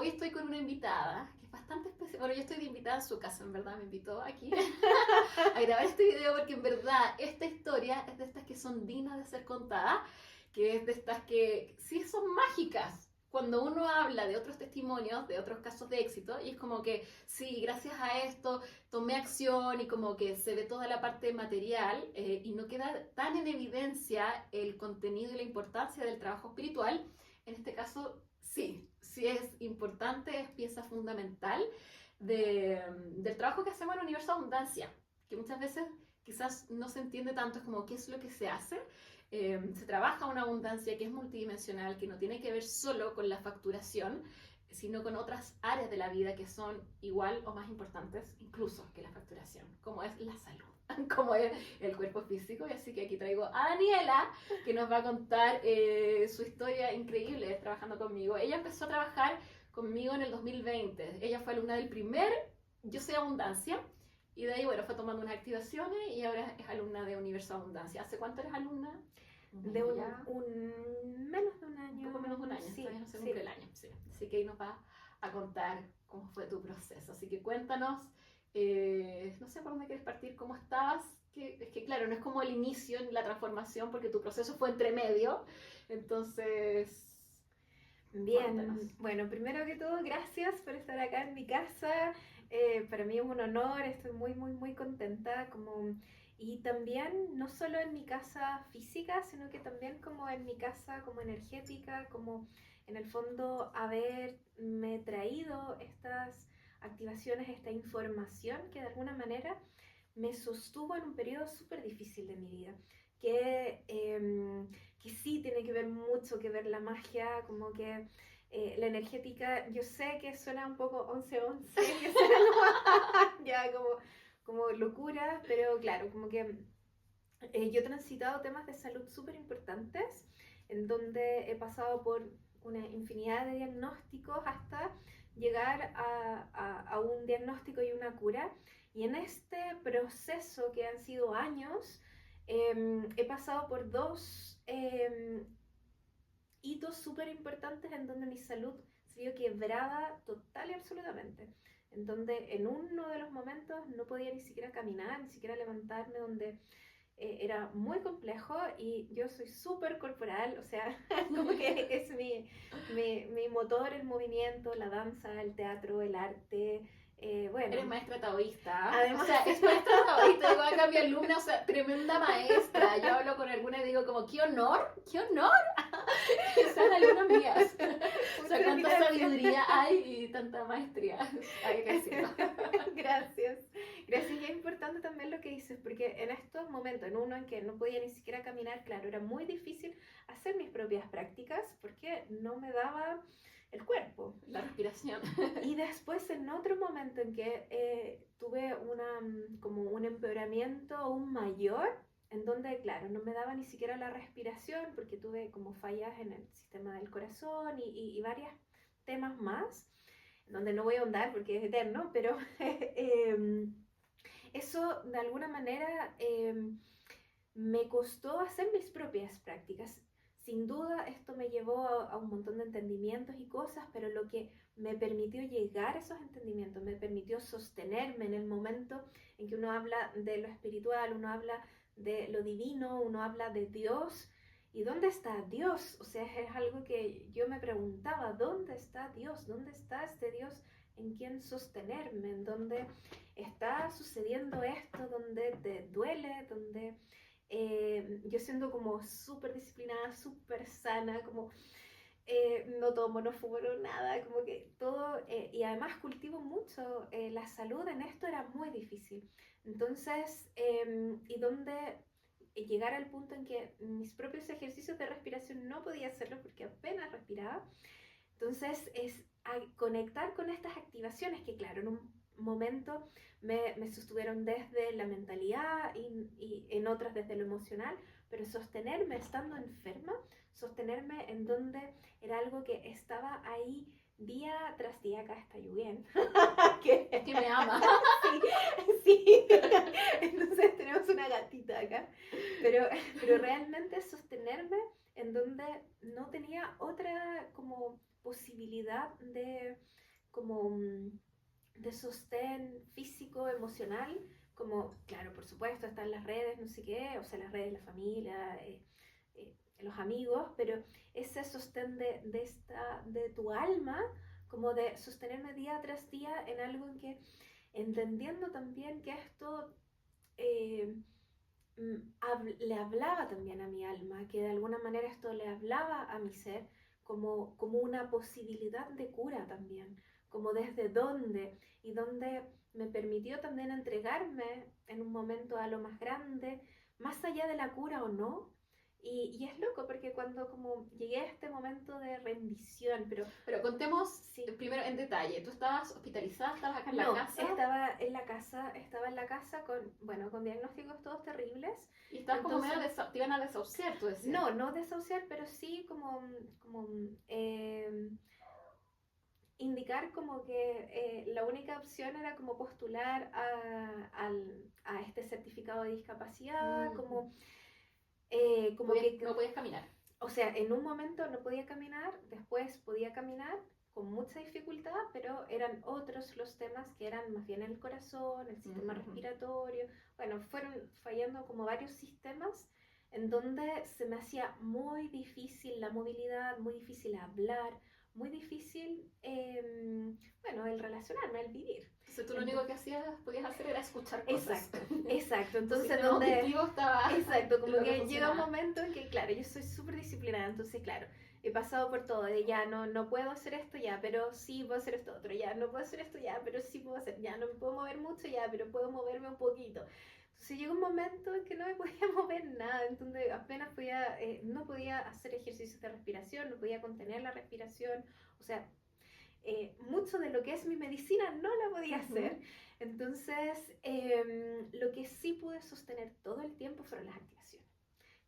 hoy estoy con una invitada que es bastante especial. Bueno, yo estoy de invitada en su casa, en verdad, me invitó aquí a grabar este video porque en verdad esta historia es de estas que son dignas de ser contadas, que es de estas que sí son mágicas. Cuando uno habla de otros testimonios, de otros casos de éxito, y es como que sí, gracias a esto tomé acción y como que se ve toda la parte material y no queda tan en evidencia el contenido y la importancia del trabajo espiritual. En este caso, sí, sí es importante, es pieza fundamental del trabajo que hacemos en Universo Abundancia, que muchas veces quizás no se entiende tanto, es como qué es lo que se hace. Se trabaja una abundancia que es multidimensional, que no tiene que ver solo con la facturación, sino con otras áreas de la vida que son igual o más importantes incluso que la facturación, como es la salud, como es el cuerpo físico. Y así que aquí traigo a Daniela, que nos va a contar su historia increíble trabajando conmigo. Ella empezó a trabajar conmigo en el 2020. Ella fue alumna del primer Yo Soy Abundancia. Y de ahí, bueno, fue tomando unas activaciones y ahora es alumna de Universo Abundancia. ¿Hace cuánto eres alumna? De menos de un año. Un poco menos de un año, sí, todavía no se sí. cumple el año. Sí. Así que ahí nos va a contar cómo fue tu proceso. Así que cuéntanos, no sé por dónde quieres partir, cómo estabas. Es que claro, no es como el inicio en la transformación porque tu proceso fue entre medio. Entonces, Bien, cuéntanos. bueno, primero que todo, gracias por estar acá en mi casa. Para mí es un honor, estoy muy contenta. Y también, no solo en mi casa física, sino que también como en mi casa como energética, como en el fondo haberme traído estas activaciones, esta información que de alguna manera me sostuvo en un periodo súper difícil de mi vida, que sí tiene que ver mucho que ver la magia, como que la energética. Yo sé que suena un poco 11-11, que suena como, ya como locura, pero claro, como que yo he transitado temas de salud súper importantes, en donde he pasado por una infinidad de diagnósticos hasta llegar a un diagnóstico y una cura. Y en este proceso, que han sido años, he pasado por dos hitos súper importantes en donde mi salud se vio quebrada total y absolutamente. En donde en uno de los momentos no podía ni siquiera caminar, ni siquiera levantarme, donde era muy complejo. Y yo soy súper corporal, o sea, como que es mi motor, el movimiento, la danza, el teatro, el arte. Bueno, Eres maestra taoísta. además, O sea, es maestra taoísta. Digo, acá mi alumna, o sea, tremenda maestra. Yo hablo con alguna y digo como, qué honor que sean alumnas mías. O sea, cuánta sabiduría hay y tanta maestría. Ay, gracias. Gracias. Gracias. Y es importante también lo que dices, porque en estos momentos, en uno en que no podía ni siquiera caminar, claro, era muy difícil hacer mis propias prácticas porque no me daba el cuerpo. La respiración. Y después, en otro momento en que tuve como un empeoramiento aún mayor, en donde, claro, no me daba ni siquiera la respiración porque tuve como fallas en el sistema del corazón y varios temas más, donde no voy a ahondar porque es eterno, pero eso de alguna manera me costó hacer mis propias prácticas. Sin duda esto me llevó a un montón de entendimientos y cosas, pero lo que me permitió llegar a esos entendimientos, me permitió sostenerme en el momento en que uno habla de lo espiritual, uno habla de lo divino, uno habla de Dios. ¿Y dónde está Dios? O sea, es algo que yo me preguntaba, ¿dónde está Dios? ¿Dónde está este Dios en quien sostenerme? ¿En dónde está sucediendo esto? ¿Dónde te duele? ¿Dónde yo siendo como súper disciplinada, súper sana, como no tomo, no fumo, no nada, como que todo, y además cultivo mucho la salud, en esto era muy difícil. Entonces, y donde llegar al punto en que mis propios ejercicios de respiración no podía hacerlo porque apenas respiraba. Entonces, es conectar con estas activaciones que, claro, en un momento me sostuvieron desde la mentalidad y en otras desde lo emocional, pero sostenerme estando enferma, sostenerme en donde era algo que estaba ahí día tras día. Acá está lloviendo. Es que me ama. Sí. Entonces tenemos una gatita acá, pero realmente sostenerme en donde no tenía otra como posibilidad de como de sostén físico, emocional, como, claro, por supuesto, están las redes, no sé qué, o sea, las redes, la familia, los amigos, pero ese sostén de tu alma, como de sostenerme día tras día en algo en que, entendiendo también que esto eh, le hablaba también a mi alma, que de alguna manera esto le hablaba a mi ser como una posibilidad de cura también, como desde dónde y dónde me permitió también entregarme en un momento a lo más grande, más allá de la cura o no. Y es loco porque cuando como llegué a este momento de rendición, Pero contemos sí, primero en detalle. ¿Tú estabas hospitalizada? ¿Estabas acá en la no, casa? estaba en la casa con, bueno, con diagnósticos todos terribles. Y estabas como Entonces, medio te iban a desahuciar, tú decías. no desahuciar, pero sí como indicar como que la única opción era como postular a este certificado de discapacidad, como que, No podías caminar. o sea, en un momento no podía caminar, después podía caminar con mucha dificultad, pero eran otros los temas que eran más bien el corazón, el sistema respiratorio, bueno, fueron fallando como varios sistemas en donde se me hacía muy difícil la movilidad, muy difícil hablar, muy difícil, bueno, el relacionarme, el vivir. Entonces tú lo único que podías hacer era escuchar cosas. Exacto. Entonces, Estaba exacto, como que llega un momento en que, claro, yo soy súper disciplinada, entonces, claro, he pasado por todo, de ya no puedo hacer esto ya, pero sí puedo hacer esto otro, ya no puedo hacer esto ya, pero sí puedo hacer, ya no me puedo mover mucho ya, pero puedo moverme un poquito. Entonces llegó un momento en que no me podía mover nada, entonces apenas podía, no podía hacer ejercicios de respiración, no podía contener la respiración, o sea, mucho de lo que es mi medicina no la podía hacer. Entonces, lo que sí pude sostener todo el tiempo fueron las activaciones,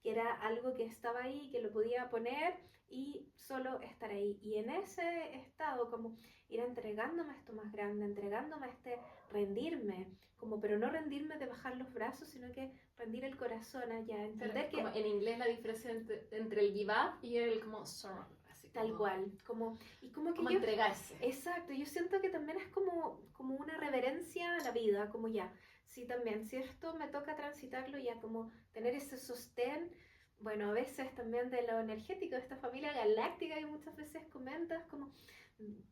que era algo que estaba ahí, que lo podía poner y solo estar ahí. Y en ese estado, como ir entregándome a esto más grande, entregándome a este rendirme, como pero no rendirme de bajar los brazos, sino que rendir el corazón allá, entender que... Como en inglés la diferencia entre el give up y el como surrender. Tal cual, y como que como yo, entregarse. exacto, yo siento que también es como una reverencia a la vida, como ya, sí también, si esto me toca transitarlo ya, como tener ese sostén, bueno, a veces también de lo energético de esta familia galáctica que muchas veces comentas, como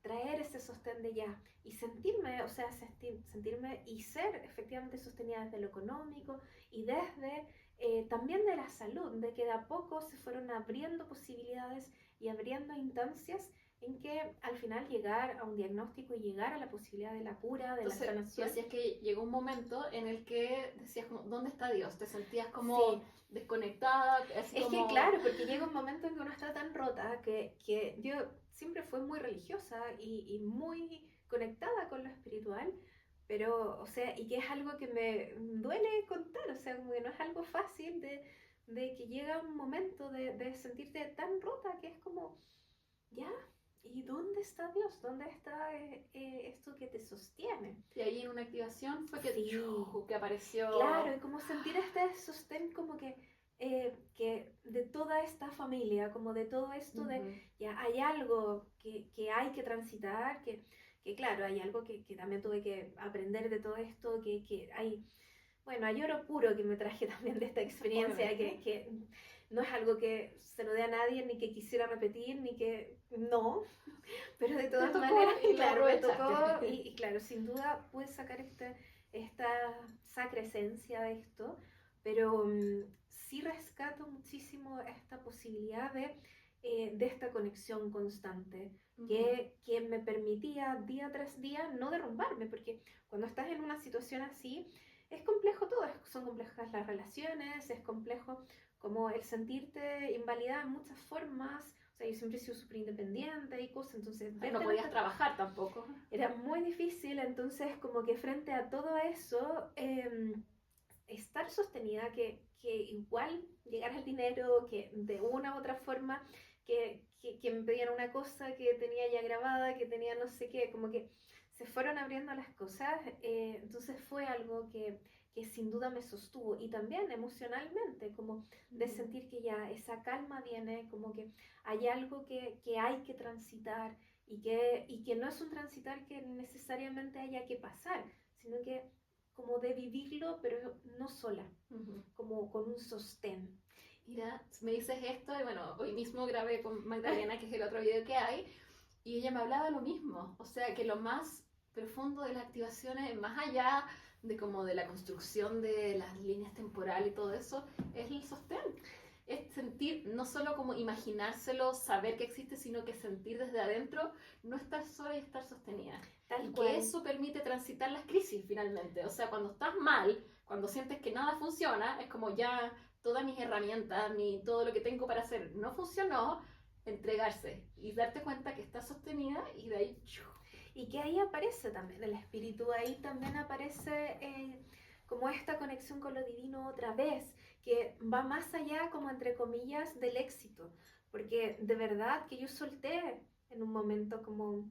traer ese sostén de ya, y sentirme, o sea, sentirme y ser efectivamente sostenida desde lo económico y desde también de la salud, de que de a poco se fueron abriendo posibilidades y abriendo instancias en que al final llegar a un diagnóstico y llegar a la posibilidad de la cura, de Entonces, la sanación. tú decías que llegó un momento en el que decías como, ¿dónde está Dios? Te sentías como Sí. desconectada, así Es como... que claro, porque llega un momento en que uno está tan rota que yo siempre fui muy religiosa y muy conectada con lo espiritual, pero, o sea, y que es algo que me duele contar, o sea, como que no es algo fácil de que llega un momento de sentirte tan rota que es como, ya, ¿y dónde está Dios? ¿Dónde está esto que te sostiene? Y ahí en una activación fue que, Sí, que apareció... claro, y como sentir este sostén como que de toda esta familia, como de todo esto de, ya hay algo que hay que transitar, que claro, hay algo que también tuve que aprender de todo esto, que hay, bueno, hay oro puro que me traje también de esta experiencia, que no es algo que se lo dé a nadie, ni que quisiera repetir, ni que no, pero de todas maneras, y claro, me tocó, y claro, sin duda pude sacar esta sacra esencia de esto, pero sí rescato muchísimo esta posibilidad de esta conexión constante, que me permitía día tras día no derrumbarme, porque cuando estás en una situación así, es complejo todo, son complejas las relaciones, es complejo como el sentirte invalidada en muchas formas. O sea, yo siempre he sido súper independiente y cosas, entonces... No podías trabajar tampoco. Era muy difícil, entonces como que frente a todo eso, estar sostenida, que igual llegara el dinero, que de una u otra forma, que me pedían una cosa que tenía ya grabada, que tenía no sé qué, como que se fueron abriendo las cosas, entonces fue algo que que sin duda me sostuvo, y también emocionalmente, como de sentir que ya esa calma viene, como que hay algo que hay que transitar, y que no es un transitar que necesariamente haya que pasar, sino que como de vivirlo, pero no sola, como con un sostén. Mira, me dices esto y bueno, hoy mismo grabé con Magdalena, que es el otro video que hay, y ella me hablaba lo mismo, o sea, que lo más profundo de las activaciones, más allá de como de la construcción de las líneas temporales y todo eso, es el sostén. Es sentir, no solo como imaginárselo, saber que existe, sino que sentir desde adentro, no estar sola y estar sostenida. Tal y cual. que eso permite transitar las crisis finalmente. O sea, cuando estás mal, cuando sientes que nada funciona, es como ya todas mis herramientas, todo lo que tengo para hacer no funcionó, entregarse y darte cuenta que estás sostenida y de ahí... Y que ahí aparece también el espíritu, ahí también aparece como esta conexión con lo divino otra vez, que va más allá, como entre comillas, del éxito, porque de verdad que yo solté en un momento como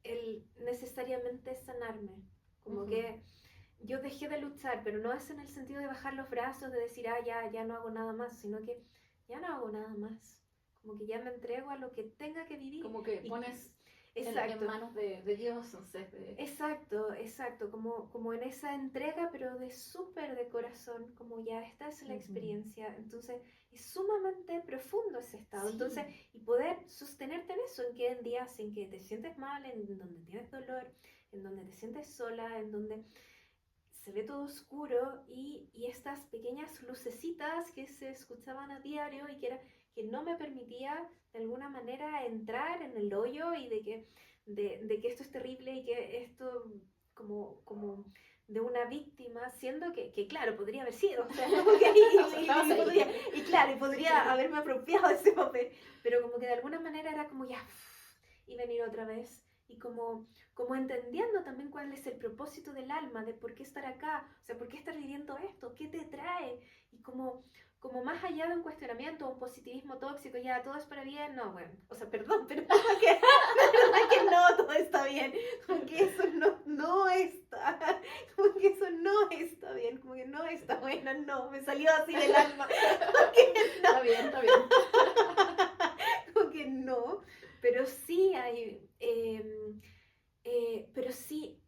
el necesariamente sanarme, como que yo dejé de luchar, pero no es en el sentido de bajar los brazos, de decir, ya no hago nada más, sino que ya no hago nada más, como que ya me entrego a lo que tenga que vivir. Como que pones exacto. en manos de Dios, no sé. Exacto, como en esa entrega, pero de súper de corazón, como ya esta es la experiencia, entonces es sumamente profundo ese estado, entonces, y poder sostenerte en eso, en que en días en que te sientes mal, en donde tienes dolor, en donde te sientes sola, en donde se ve todo oscuro, y estas pequeñas lucecitas que se escuchaban a diario y que no me permitía de alguna manera entrar en el hoyo, y de que esto es terrible, y que esto como de una víctima, siendo que claro, podría haber sido, o sea, como que y podría haberme apropiado de ese papel, pero como que de alguna manera era como ya, y venir otra vez, y como entendiendo también cuál es el propósito del alma, de por qué estar acá, o sea, por qué estar viviendo esto, qué te trae, y como más allá de un cuestionamiento, un positivismo tóxico, ya todo es para bien, no, bueno, o sea, perdón, pero que no, todo está bien, como que eso no está, como que eso no está bien, como que no está bueno, no, me salió así del alma, como que no. Está bien. Como que no, pero sí hay, pero sí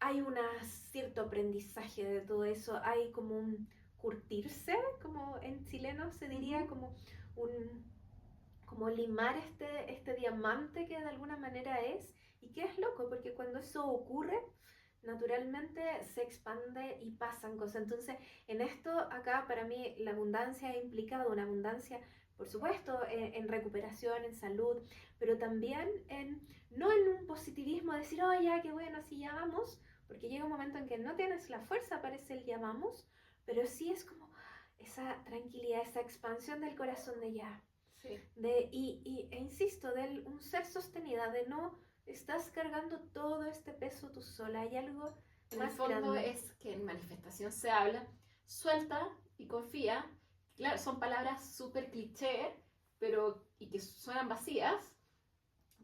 hay un cierto aprendizaje de todo eso, hay como un curtirse, como en chileno se diría, como limar este diamante que de alguna manera es, y que es loco, porque cuando eso ocurre, naturalmente se expande y pasan cosas. Entonces, en esto acá para mí la abundancia ha implicado una abundancia, por supuesto, en recuperación, en salud, pero también no en un positivismo de decir, oh ya, qué bueno, así ya vamos, porque llega un momento en que no tienes la fuerza para decir ya vamos, pero sí es como esa tranquilidad, esa expansión del corazón de ya. Sí. E insisto, de un ser sostenida, de no estás cargando todo este peso tú sola, hay algo en más el fondo grande. es que en manifestación se habla, suelta y confía. Claro, son palabras súper cliché, y que suenan vacías,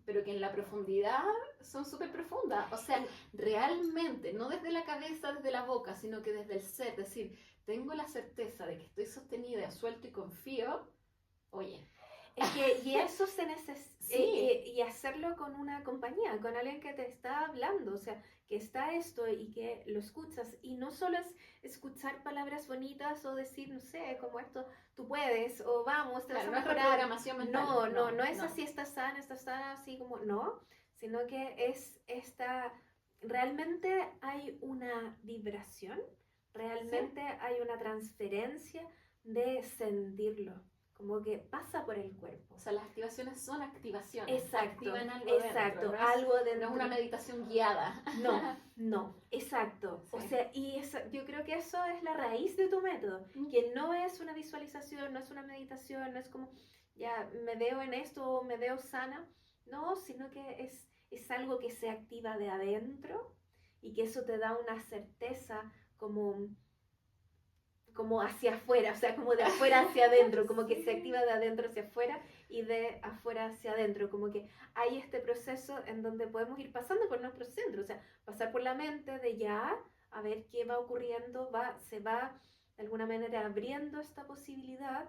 pero que en la profundidad son súper profundas. O sea, realmente, no desde la cabeza, desde la boca, sino que desde el ser, es decir, tengo la certeza de que estoy sostenida, suelto y confío. Oye. Y eso se necesita, sí. y hacerlo con una compañía, con alguien que te está hablando, o sea, que está esto y que lo escuchas, y no solo es escuchar palabras bonitas o decir, no sé, como esto, tú puedes, o vamos, te vas a mejorar. No es programación mental. No es así, estás sana, así como, no, sino que es realmente hay una vibración, realmente hay una transferencia de sentirlo, como que pasa por el cuerpo. O sea, las activaciones son activaciones. Exacto. Activan algo dentro. Algo dentro. No es una meditación guiada. No, exacto. Sí. O sea, yo creo que eso es la raíz de tu método, que no es una visualización, no es una meditación, no es como, ya me veo en esto o me veo sana, no, sino que es algo que se activa de adentro, y que eso te da una certeza como hacia afuera, o sea, como de afuera hacia adentro, como que se activa de adentro hacia afuera y de afuera hacia adentro, como que hay este proceso en donde podemos ir pasando por nuestro centro, o sea, pasar por la mente de ya a ver qué va ocurriendo, se va de alguna manera abriendo esta posibilidad.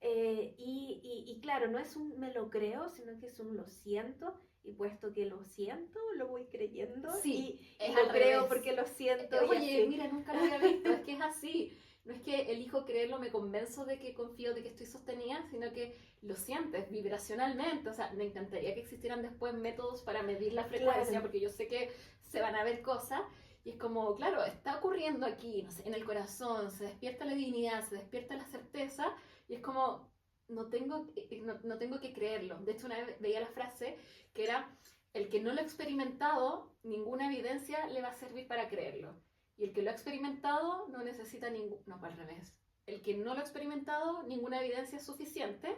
Y claro, no es un me lo creo, sino que es un lo siento, y puesto que lo siento, lo voy creyendo, Sí, y es lo al creo revés. porque lo siento, y Oye, así. mira, nunca lo había visto, es que es así. No es que elijo creerlo, me convenzo de que confío, de que estoy sostenida, sino que lo sientes vibracionalmente. O sea, me encantaría que existieran después métodos para medir la frecuencia, Claro, porque yo sé que se van a ver cosas. Y es como, claro, está ocurriendo aquí, no sé, en el corazón, se despierta la divinidad, se despierta la certeza, y es como, no tengo que creerlo. De hecho, una vez veía la frase que era, el que no lo ha experimentado, ninguna evidencia le va a servir para creerlo. Y el que lo ha experimentado no necesita ningún... No, al revés. El que no lo ha experimentado, ninguna evidencia es suficiente.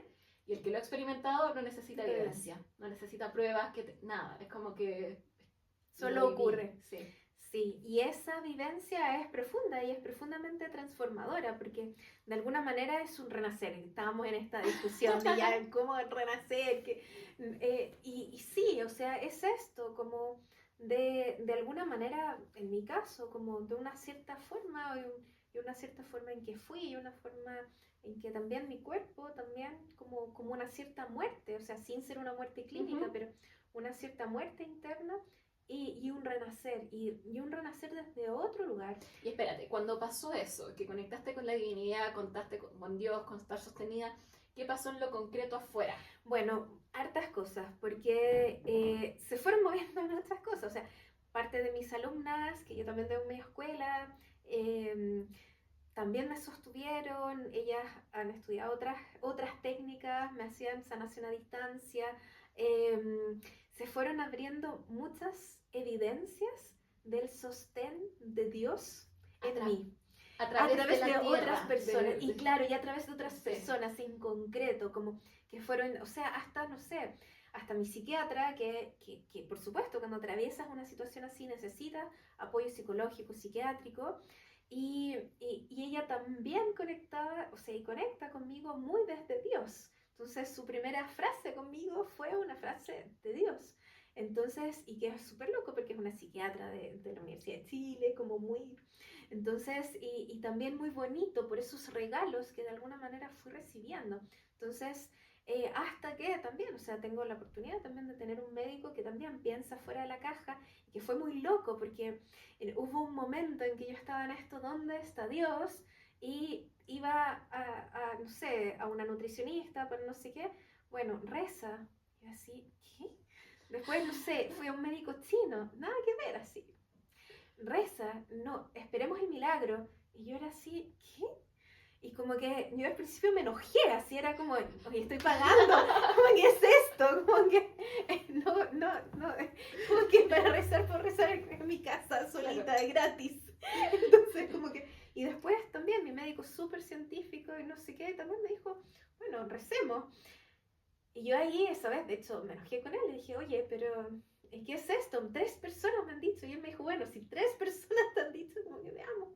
Y el que lo ha experimentado no necesita evidencia. No necesita pruebas, nada. Es como que lo solo viví. ocurre. Sí. Sí, y esa vivencia es profunda y es profundamente transformadora, porque de alguna manera es un renacer. Estábamos en esta discusión de ya cómo renacer, y sí, o sea, es esto, como de alguna manera, en mi caso, como de una cierta forma, y una cierta forma en que fui, y una forma en que también mi cuerpo, también como una cierta muerte, o sea, sin ser una muerte clínica, pero una cierta muerte interna y un renacer, y un renacer desde otro lugar. Y espérate, cuando pasó eso, que conectaste con la divinidad, contaste con Dios, con estar sostenida, ¿qué pasó en lo concreto afuera? Bueno, hartas cosas, porque se fueron moviendo en otras cosas, o sea, parte de mis alumnas, que yo también tengo en mi escuela, también me sostuvieron, ellas han estudiado otras técnicas, me hacían sanación a distancia, se fueron abriendo muchas evidencias del sostén de Dios en mí. A A través través de de la otras tierra. personas, y claro, y a través de otras Sí. personas en concreto, como que fueron, o sea, hasta, no sé, hasta mi psiquiatra, que por supuesto cuando atraviesas una situación así necesita apoyo psicológico, psiquiátrico, y ella también conectaba, o sea, y conecta conmigo muy desde Dios. Entonces su primera frase conmigo fue una frase de Dios. Entonces, y que es súper loco porque es una psiquiatra de la Universidad de Chile, como muy... Entonces, y también muy bonito por esos regalos que de alguna manera fui recibiendo. Entonces, hasta que también, o sea, tengo la oportunidad también de tener un médico que también piensa fuera de la caja, y que fue muy loco porque hubo un momento en que yo estaba en esto, ¿dónde está Dios? Y iba no sé, a una nutricionista, pero no sé qué, bueno, reza, y así, ¿qué? Después, no sé, fui a un médico chino, nada que ver, así, reza, no, esperemos el milagro. Y yo era así, ¿qué? Y como que yo al principio me enojé, así era como, oye, estoy pagando, ¿cómo que es esto? Como que, no, como que para rezar por rezar en mi casa solita, claro, gratis. Entonces como que, y después también mi médico súper científico y no sé qué, también me dijo, bueno, recemos. Y yo ahí, esa vez, de hecho, me enojé con él, le dije, oye, pero ¿qué es esto? 3 personas me han dicho, y él me dijo, bueno, si 3 personas te han dicho, como que veamos,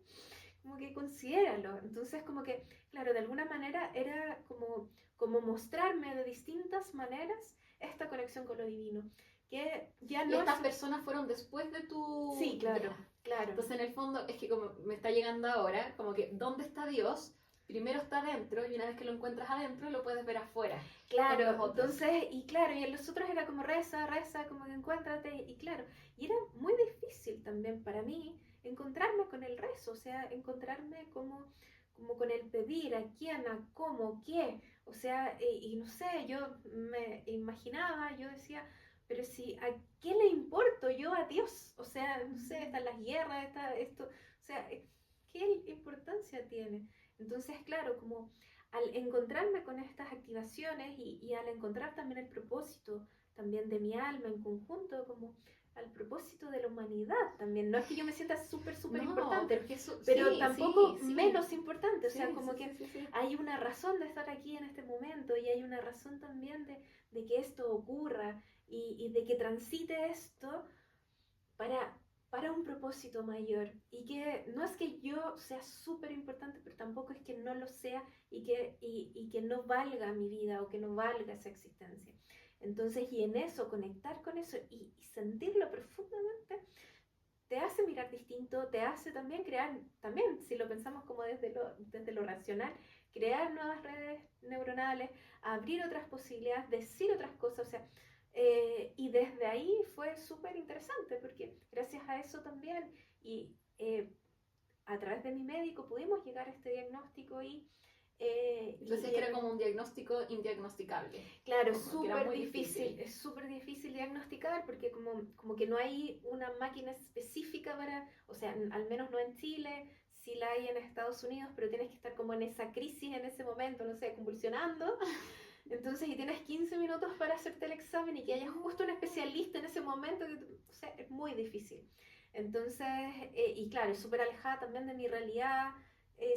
como que considéralo. Entonces, como que, claro, de alguna manera era como mostrarme de distintas maneras esta conexión con lo divino. Que ya no y estas es... personas fueron después de tu... Sí, claro, ya. claro. Entonces, en el fondo, es que como me está llegando ahora, como que, ¿dónde está Dios? Primero está adentro, y una vez que lo encuentras adentro, lo puedes ver afuera. Claro, entonces, y claro, y en los otros era como reza, como que encuéntrate, y claro, y era muy difícil también para mí encontrarme con el rezo, o sea, encontrarme como con el pedir, a quién, a cómo, qué, o sea, y no sé, yo me imaginaba, yo decía, pero si, ¿a qué le importo yo a Dios? O sea, no sé, están las guerras, está esto, o sea, ¿qué importancia tiene? Entonces, claro, como al encontrarme con estas activaciones y al encontrar también el propósito también de mi alma en conjunto, como al propósito de la humanidad también. No es que yo me sienta súper no, importante, pero, pero sí, tampoco sí, menos importante. O sí, sea, como que sí. hay una razón de estar aquí en este momento, y hay una razón también de que esto ocurra, y de que transite esto para un propósito mayor, y que no es que yo sea súper importante, pero tampoco es que no lo sea, y que no valga mi vida o que no valga esa existencia. Entonces, y en eso, conectar con eso y sentirlo profundamente, te hace mirar distinto, te hace también crear, también si lo pensamos como desde lo racional, crear nuevas redes neuronales, abrir otras posibilidades, decir otras cosas, o sea, y desde ahí fue súper interesante porque gracias a eso también y a través de mi médico pudimos llegar a este diagnóstico Entonces que era como un diagnóstico indiagnosticable. Claro, es súper difícil diagnosticar porque como que no hay una máquina específica para, o sea, al menos no en Chile, sí la hay en Estados Unidos, pero tienes que estar como en esa crisis en ese momento, no sé, convulsionando. Entonces, y tienes 15 minutos para hacerte el examen y que haya justo un especialista en ese momento, o sea, es muy difícil. Entonces, y claro, es súper alejada también de mi realidad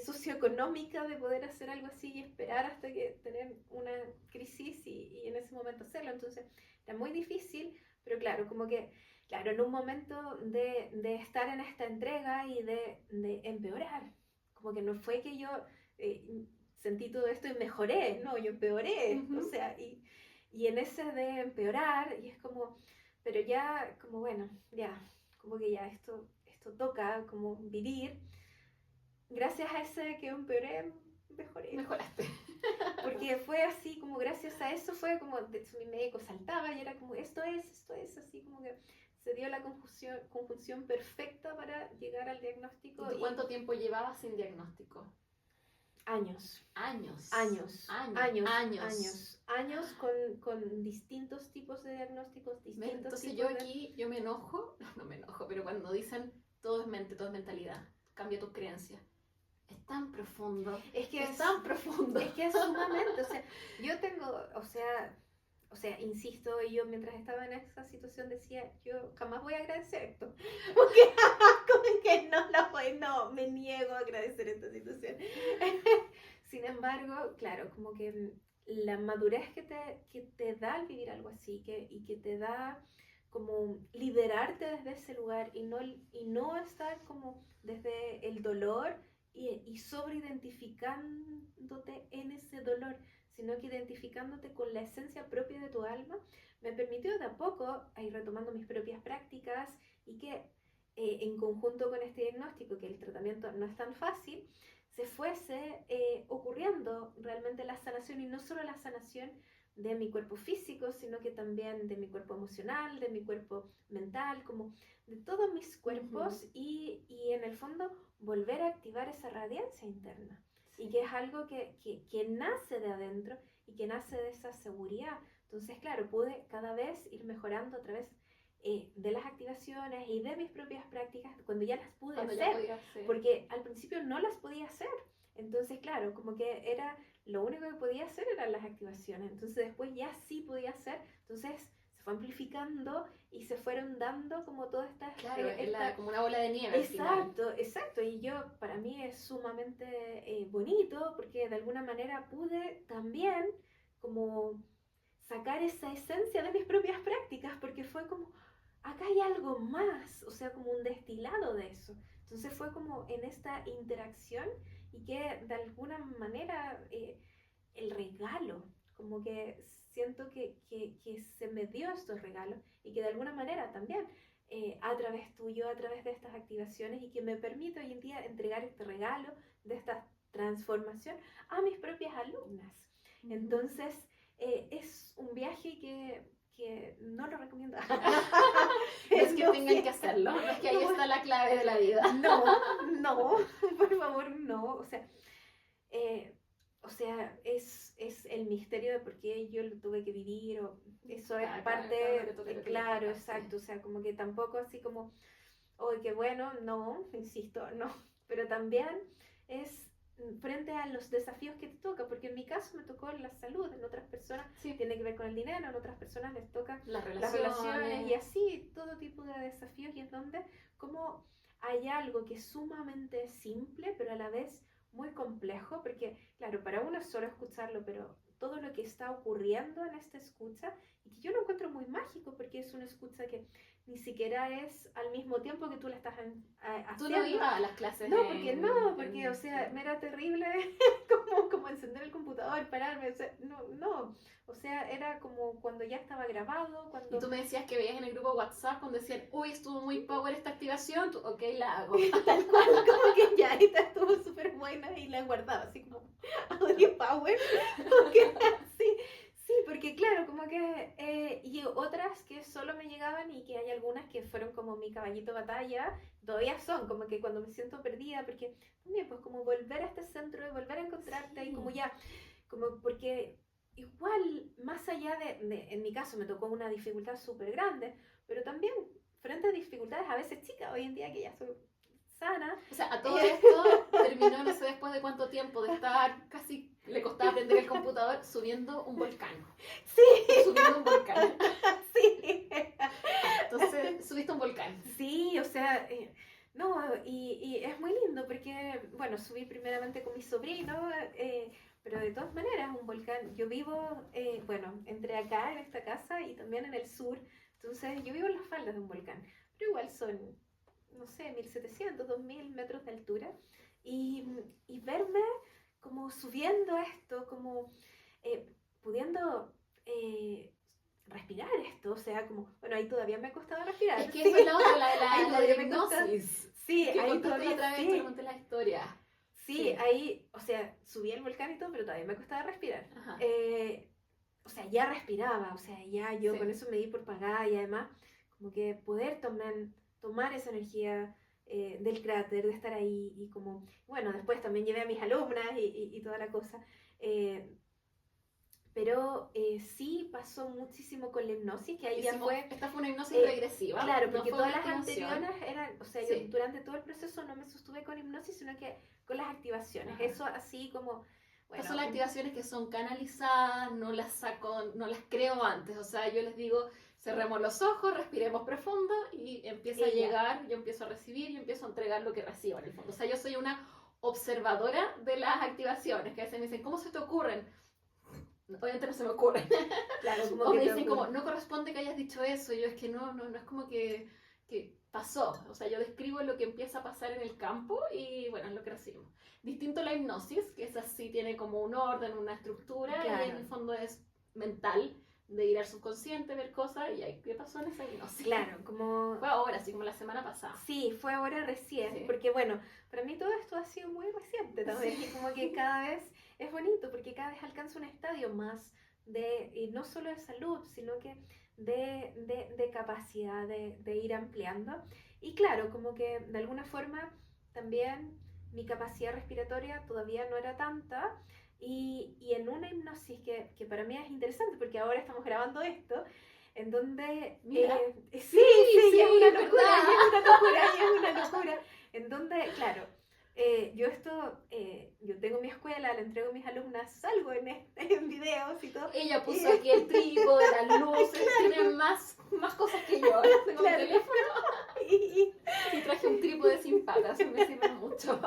socioeconómica de poder hacer algo así y esperar hasta que tener una crisis y en ese momento hacerlo. Entonces, era muy difícil, pero claro, como que, claro, en un momento de estar en esta entrega y de empeorar, como que no fue que yo sentí todo esto y mejoré, no, yo empeoré, o sea, y en ese de empeorar, y es como, pero ya, como bueno, ya, como que ya esto toca como vivir. Gracias a ese que empeoré, mejoré. Mejoraste. Porque fue así, como gracias a eso fue como, de hecho mi médico saltaba y era como, esto es, así como que se dio la conjunción perfecta para llegar al diagnóstico. ¿Y cuánto tiempo llevabas sin diagnóstico? Años. Años. Con distintos tipos de diagnósticos, Entonces yo aquí, yo me enojo, no me enojo, pero cuando dicen todo es mente, todo es mentalidad, cambia tus creencias. Es tan profundo. Es tan profundo. Es que es sumamente, o sea, yo tengo, o sea, insisto, yo mientras estaba en esa situación decía, yo jamás voy a agradecer esto, porque como que no, me niego a agradecer esta situación. Sin embargo, claro, como que la madurez que te da al vivir algo así, y que te da como liberarte desde ese lugar y no estar como desde el dolor y sobreidentificándote en ese dolor, sino que identificándote con la esencia propia de tu alma, me permitió de a poco ir retomando mis propias prácticas y que en conjunto con este diagnóstico, que el tratamiento no es tan fácil, se fuese ocurriendo realmente la sanación, y no solo la sanación de mi cuerpo físico, sino que también de mi cuerpo emocional, de mi cuerpo mental, como de todos mis cuerpos, y en el fondo volver a activar esa radiancia interna, y que es algo que nace de adentro y que nace de esa seguridad. Entonces, claro, pude cada vez ir mejorando a través de las activaciones y de mis propias prácticas cuando ya las pude hacer, porque al principio no las podía hacer. Entonces, claro, como que era lo único que podía hacer eran las activaciones. Entonces después ya sí podía hacer. Entonces se fue amplificando y se fueron dando como todas estas... Claro, como una bola de nieve. Exacto. Y para mí es sumamente bonito porque de alguna manera pude también como sacar esa esencia de mis propias prácticas, porque fue como, acá hay algo más, o sea, como un destilado de eso. Entonces fue como en esta interacción, y que de alguna manera el regalo, como que siento que se me dio estos regalos, y que de alguna manera también a través tuyo, a través de estas activaciones, y que me permite hoy en día entregar este regalo de esta transformación a mis propias alumnas. Entonces es un viaje que no lo recomiendo. No es que tengan que hacerlo, no es que ahí está la clave de la vida. No, por favor, no. O sea, es el misterio de por qué yo lo tuve que vivir, o eso es parte, claro, exacto. O sea, como que tampoco así como, oye, qué bueno, no, insisto, no. Pero también es frente a los desafíos que te toca, porque en mi caso me tocó la salud, en otras personas tiene que ver con el dinero, en otras personas les toca las relaciones, y así todo tipo de desafíos, y es donde como hay algo que es sumamente simple pero a la vez muy complejo, porque claro, para uno es solo escucharlo, pero todo lo que está ocurriendo en esta escucha, y que yo lo encuentro muy mágico porque es una escucha que ni siquiera es al mismo tiempo que tú la estás Tú haciendo. no ibas a las clases. No, porque, o sea, me era terrible como encender el computador, pararme, o sea, no, o sea, era como cuando ya estaba grabado, Y cuando... tú me decías que veías en el grupo WhatsApp cuando decían, uy, estuvo muy power esta activación, tú, ok, la hago. Tal cual, como que ya esta estuvo súper buena y la guardaba, así como audio power, porque sí, sí, porque claro, como que, y otras que solo me llegaban y que hay algunas que fueron como mi caballito de batalla, todavía son, como que cuando me siento perdida, porque también pues como volver a este centro y volver a encontrarte Sí. y como ya, como porque igual, más allá en mi caso me tocó una dificultad súper grande, pero también frente a dificultades a veces chicas, hoy en día que ya soy sana. O sea, a todo esto terminó, no sé después de cuánto tiempo, de estar casi, le costaba aprender el computador subiendo un volcán. Sí, Subiendo un volcán. sí. Entonces, subiste un volcán. Sí, o sea, no, y es muy lindo porque, bueno, subí primeramente con mi sobrino, pero de todas maneras, un volcán, yo vivo, bueno, entre acá en esta casa y también en el sur, entonces yo vivo en las faldas de un volcán, pero igual son, no sé, 1700, 2000 metros de altura, y verme como subiendo esto, como pudiendo... respirar esto, o sea, como, bueno, ahí todavía me ha costado respirar. Es que sí. eso es la otra, Ahí la todavía de me cuesta. hipnosis. Sí, Que ahí contaste todavía, otra vez, sí. te conté la historia. Sí, ahí, o sea, subí el volcán y todo, pero todavía me costaba respirar. Ajá. O sea, ya respiraba, o sea, ya yo Sí. con eso me di por pagada y además, como que poder tomar esa energía del cráter, de estar ahí y como, bueno, después también llevé a mis alumnas y toda la cosa. Pero sí pasó muchísimo con la hipnosis, que ahí ya fue... Esta fue una hipnosis regresiva. Claro, no porque fue todas una las activación. anteriores eran, o sea, Sí. yo durante todo el proceso no me sostuve con hipnosis, sino que con las activaciones. Ajá. Eso así como, bueno... Estas son las activaciones que son canalizadas, no las saco, no las creo antes. O sea, yo les digo, cerremos los ojos, respiremos profundo y empieza a llegar, yo empiezo a recibir y empiezo a entregar lo que recibo en el fondo. O sea, yo soy una observadora de las activaciones, que a veces me dicen, ¿cómo se te ocurren? Obviamente no se me ocurre. Claro, como o que me dicen como, no corresponde que hayas dicho eso. Y yo es que no es como que pasó. O sea, yo describo lo que empieza a pasar en el campo y bueno, es lo que recibimos. Distinto a la hipnosis, que esa sí tiene como un orden, una estructura, Claro. y en el fondo es mental, de ir al subconsciente, ver cosas, y ahí, ¿qué pasó en esa hipnosis? Claro, como... Fue ahora, así como la semana pasada. Sí, fue ahora recién, Sí. porque bueno, para mí todo esto ha sido muy reciente también, y como que cada vez es bonito, porque cada vez alcanza un estadio más de, y no solo de salud, sino que de capacidad de ir ampliando. Y claro, como que de alguna forma también mi capacidad respiratoria todavía no era tanta, y en una hipnosis que para mí es interesante, porque ahora estamos grabando esto, en donde... Mira. Sí, es una es locura, verdad. y es una locura, y es una locura. En donde, claro, yo tengo mi escuela, le entrego a mis alumnas, salgo en videos y todo. Ella puso aquí el trípode, las luces, tiene más cosas que yo. Tengo Claro. mi teléfono Y y traje un trípode sin patas, me sirve mucho.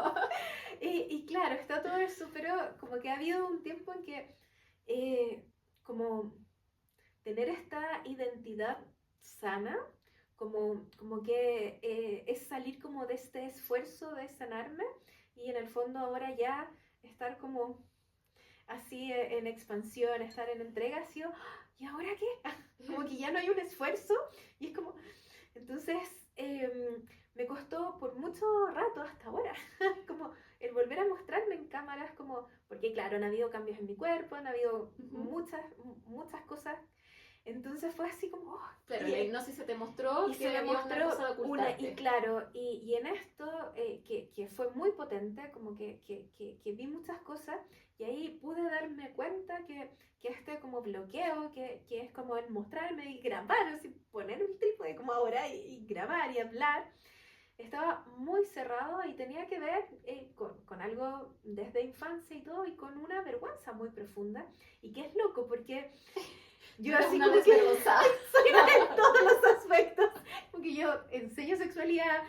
claro, está todo eso, pero como que ha habido un tiempo en que como tener esta identidad sana, como que es salir como de este esfuerzo de sanarme y en el fondo ahora ya estar como así en expansión, estar en entrega, así, ¿y ahora qué? Como que ya no hay un esfuerzo y es como, entonces me costó por mucho rato hasta ahora, como el volver a mostrarme en cámaras, como, porque claro, han habido cambios en mi cuerpo, han habido muchas cosas. Entonces fue así como... Oh, Pero la hipnosis se te mostró y que se me había mostró una cosa de ocultarte. y claro, y en esto que fue muy potente, como que vi muchas cosas y ahí pude darme cuenta que este como bloqueo, que es como el mostrarme y grabar, así, poner un trípode como ahora y grabar y hablar, estaba muy cerrado y tenía que ver con algo desde infancia y todo y con una vergüenza muy profunda y que es loco porque... Yo Eres así una como que desvergonzada. soy en todos los aspectos, porque yo enseño sexualidad,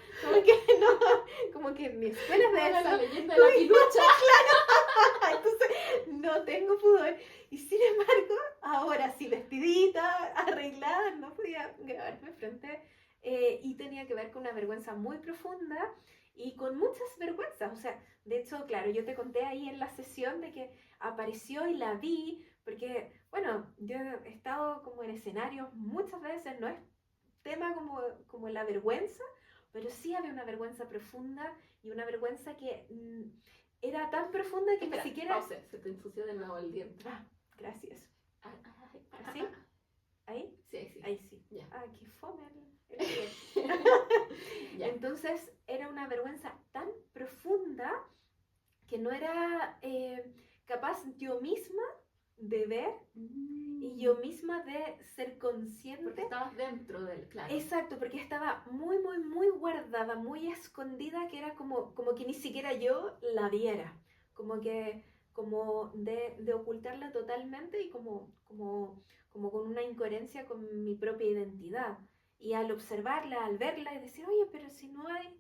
como que mi escuela es de Era la eso, leyenda de la pilucha. entonces no tengo pudor, y sin embargo, ahora sí vestidita, arreglada, no podía grabarme frente y tenía que ver con una vergüenza muy profunda y con muchas vergüenzas. O sea, de hecho, claro, yo te conté ahí en la sesión de que apareció y la vi, porque, bueno, yo he estado como en escenarios muchas veces, no es tema como la vergüenza, pero sí había una vergüenza profunda y una vergüenza que era tan profunda que Espera, ni siquiera... pause, se te ensució de nuevo el diente. Ah, gracias. ¿Así? ¿Así? ¿Ahí? Sí, ahí sí. Ahí sí. Ya. Ah, qué fome el pie. Ya. Entonces era una vergüenza tan profunda que no era capaz yo misma de ver y yo misma de ser consciente. Porque estabas dentro del, claro. Exacto, porque estaba muy, muy, muy guardada, muy escondida, que era como que ni siquiera yo la viera. Como de ocultarla totalmente y como con una incoherencia con mi propia identidad. Y al observarla, al verla y decir, oye, pero si no hay,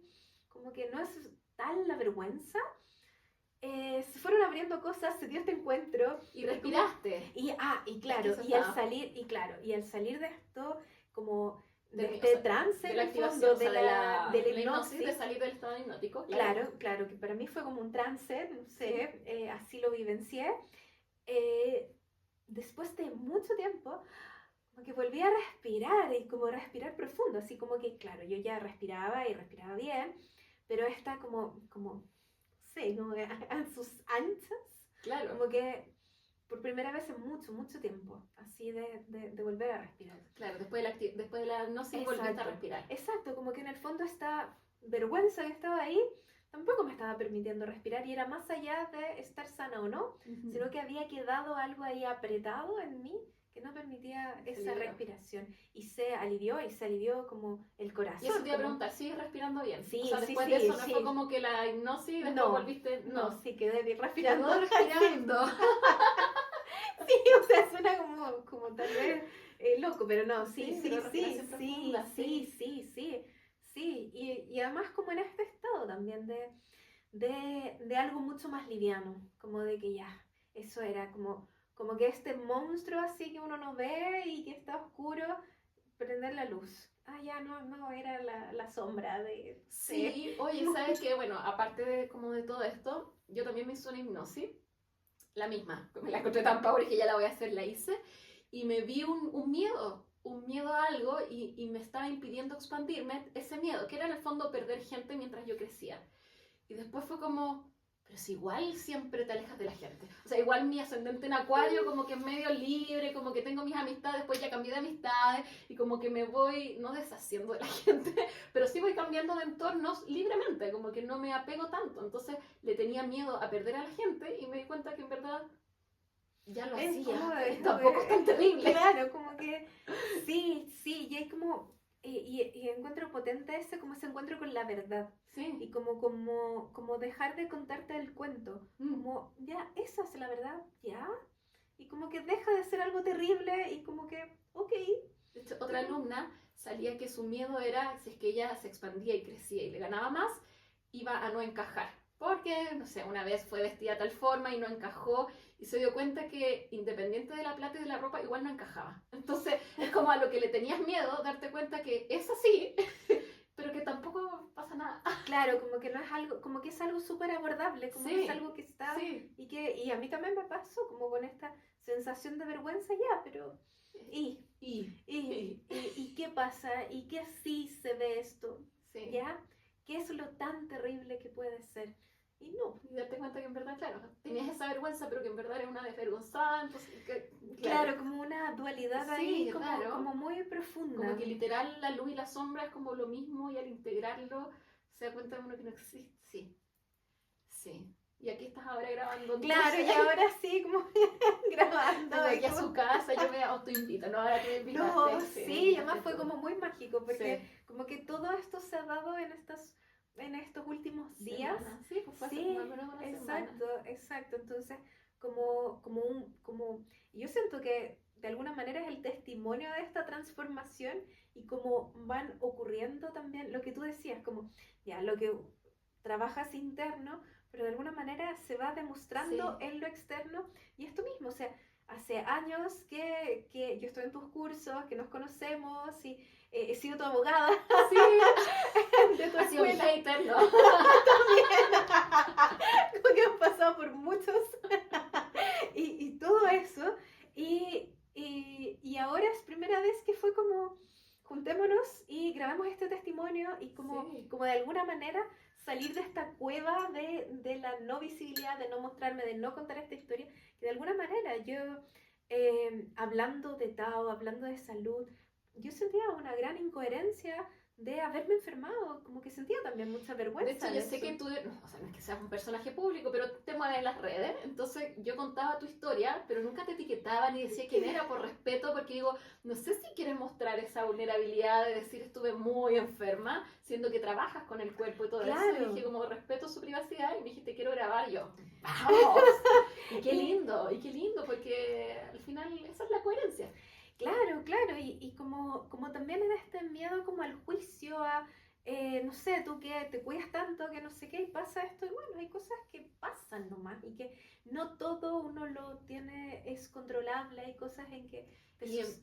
como que no es tal la vergüenza, se fueron abriendo cosas, se dio este encuentro. Y respiraste. Y claro, Es que y al salir de esto, como de o este sea, trance de la en el activación, fondo, o sea, de la hipnosis, de salir del estado hipnótico. claro, que para mí fue como un trance, no sé, así lo vivencié. Después de mucho tiempo, como que volví a respirar y como respirar profundo, así como que, claro, yo ya respiraba y respiraba bien, pero esta como sí, como a sus anchas, Claro. como que por primera vez en mucho, mucho tiempo, así de volver a respirar. Claro, después de la hipnosis volviste a respirar. Exacto, como que en el fondo esta vergüenza que estaba ahí tampoco me estaba permitiendo respirar y era más allá de estar sana o no, sino que había quedado algo ahí apretado en mí que no permitía esa respiración y se alivió como el corazón. Y eso te iba a como... preguntar, ¿sigues respirando bien? Sí, o sea, sí, después sí, de eso no sí. fue como que la hipnosis, después volviste... No, sí, quedé bien respirando. Quedó respirando. Sí, o sea, suena como tal vez loco, pero no, sí. Y además como en este estado también de algo mucho más liviano, como de que ya, eso era como que este monstruo así que uno no ve y que está oscuro, prender la luz. Ah, ya, no, era la sombra de... Sí, oye, ¿sabes qué? Bueno, aparte de todo esto, yo también me hice una hipnosis, la misma, me la encontré tan power que ya la voy a hacer, la hice, y me vi un miedo a algo y me estaba impidiendo expandirme, ese miedo, que era en el fondo perder gente mientras yo crecía. Y después fue como, pero si igual siempre te alejas de la gente. O sea, igual mi ascendente en Acuario como que es medio libre, como que tengo mis amistades, después ya cambié de amistades y como que me voy, no deshaciendo de la gente, pero sí voy cambiando de entornos libremente, como que no me apego tanto. Entonces le tenía miedo a perder a la gente y me di cuenta que en verdad ya lo hacía. Tampoco es tan terrible. Claro, como que sí, y hay como... Y encuentro potente como ese encuentro con la verdad. Sí. Y como dejar de contarte el cuento. Como, ya, esa es la verdad, ya. Y como que deja de ser algo terrible y como que, ok. De hecho, otra alumna salía que su miedo era, si es que ella se expandía y crecía y le ganaba más, iba a no encajar. Porque, no sé, una vez fue vestida de tal forma y no encajó y se dio cuenta que independiente de la plata y de la ropa, igual no encajaba. Entonces, es como a lo que le tenías miedo, darte cuenta que es así, pero que tampoco pasa nada. Claro, como que no es algo, como que es algo súper abordable, como que es algo que está... Sí. Y a mí también me pasó, como con esta sensación de vergüenza ya, pero... ¿Y qué pasa? ¿Y qué así se ve esto? Sí. ¿Ya? ¿Qué es lo tan terrible que puede ser? Y no. Y darte cuenta que en verdad, claro, tenías esa vergüenza, pero que en verdad era una desvergonzada, entonces... Claro, como una dualidad sí, ahí, claro. como muy profunda. Como que literal la luz y la sombra es como lo mismo y al integrarlo se da cuenta de uno que no existe. Sí. Y aquí estás ahora grabando. Claro, y ahora sí, como grabando. Como aquí a su casa, yo me autoinvito, ¿no? Ahora tú me invitaste. No, sí, además fue como muy mágico, porque como que todo esto se ha dado en estos últimos días. Sí, pues fue exacto. Entonces, yo siento que de alguna manera es el testimonio de esta transformación y como van ocurriendo también lo que tú decías, como ya lo que trabajas interno, pero de alguna manera se va demostrando en lo externo y esto mismo, o sea, hace años que yo estoy en tus cursos, que nos conocemos y he sido tu abogada. Sí, De tu ha sido mi escuela. hater, ¿no? Como que hemos pasado por muchos y todo eso y ahora es primera vez que fue como juntémonos y grabamos este testimonio y como, Sí. como de alguna manera salir de esta cueva de la no visibilidad, de no mostrarme, de no contar esta historia, que de alguna manera yo hablando de Tao, hablando de salud, yo sentía una gran incoherencia de haberme enfermado, como que sentía también mucha vergüenza. De hecho, yo sé que tú, no, o sea, no es que seas un personaje público, pero te mueves en las redes, entonces yo contaba tu historia, pero nunca te etiquetaba ni decía quién era por respeto, porque digo, no sé si quieres mostrar esa vulnerabilidad de decir estuve muy enferma, siendo que trabajas con el cuerpo y todo Claro. eso, y dije como respeto su privacidad, y me dijiste quiero grabar, yo, vamos, y qué lindo, porque al final esa es la coherencia. Claro, claro, y como también en este miedo como al juicio, a, no sé, tú que te cuidas tanto, que no sé qué, y pasa esto, y bueno, hay cosas que pasan nomás, y que no todo uno lo tiene, es controlable, hay cosas en que...